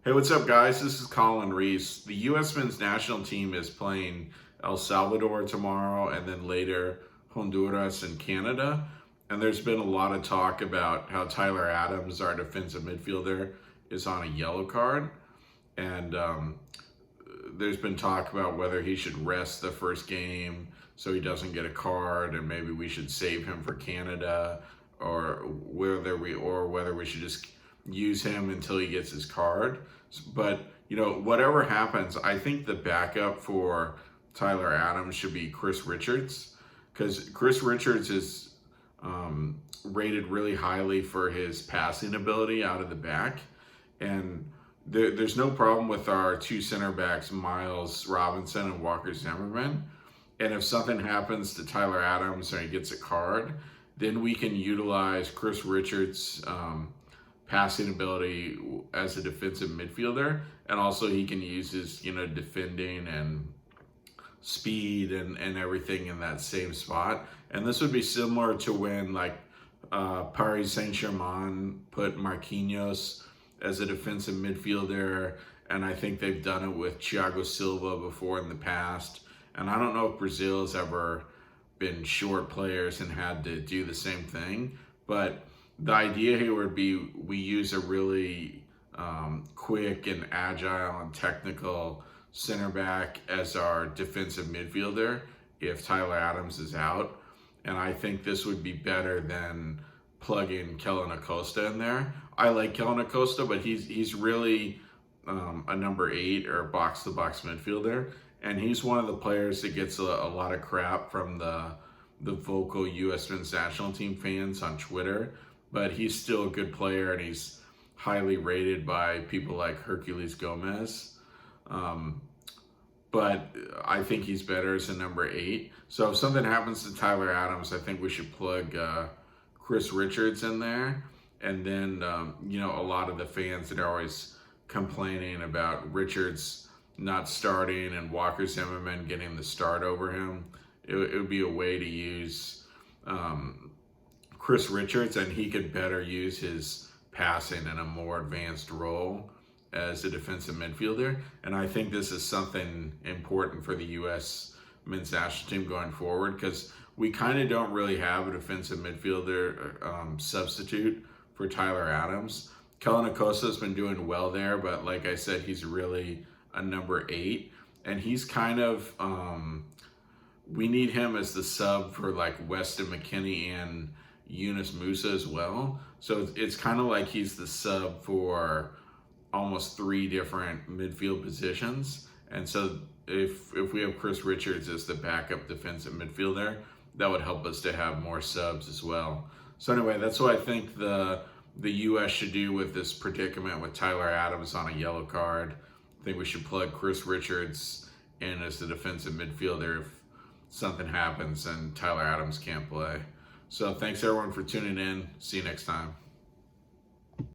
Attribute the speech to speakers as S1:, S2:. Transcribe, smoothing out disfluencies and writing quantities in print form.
S1: Hey, what's up, guys? This is Colin Reese. The U.S. men's national team is playing El Salvador tomorrow and then later Honduras and Canada. And there's been a lot of talk about how Tyler Adams, our defensive midfielder, is on a yellow card. And there's been talk about whether he should rest the first game so he doesn't get a card, and maybe we should save him for Canada, or whether we should just use him until he gets his card. But whatever happens, I think the backup for Tyler Adams should be Chris Richards, because Chris Richards is rated really highly for his passing ability out of the back, and there's no problem with our two center backs, Miles Robinson and Walker Zimmerman. And if something happens to Tyler Adams or he gets a card, then we can utilize Chris Richards' passing ability as a defensive midfielder, and also he can use his defending and speed and everything in that same spot. And this would be similar to when Paris Saint-Germain put Marquinhos as a defensive midfielder, and I think they've done it with Thiago Silva before in the past. And I don't know if Brazil has ever been short players and had to do the same thing, but the idea here would be we use a really quick and agile and technical center back as our defensive midfielder if Tyler Adams is out. And I think this would be better than plugging Kellen Acosta in there. I like Kellen Acosta, but he's really a number 8 or box-to-box midfielder. And he's one of the players that gets a lot of crap from the vocal U.S. men's national team fans on Twitter. But he's still a good player, and he's highly rated by people like Herculez Gomez. But I think he's better as a number 8. So if something happens to Tyler Adams, I think we should plug Chris Richards in there. And then, a lot of the fans that are always complaining about Richards not starting and Walker Zimmerman getting the start over him, it would be a way to use Chris Richards, and he could better use his passing in a more advanced role as a defensive midfielder. And I think this is something important for the U.S. men's national team going forward, because we kind of don't really have a defensive midfielder substitute for Tyler Adams. Kellen Acosta has been doing well there, but like I said, he's really a number 8, and he's kind of we need him as the sub for like Weston McKennie and Yunus Musa as well. So it's kind of like he's the sub for almost 3 different midfield positions. And so if we have Chris Richards as the backup defensive midfielder, that would help us to have more subs as well. So anyway, that's what I think the U.S. should do with this predicament with Tyler Adams on a yellow card. I think we should plug Chris Richards in as the defensive midfielder if something happens and Tyler Adams can't play. So thanks everyone for tuning in. See you next time.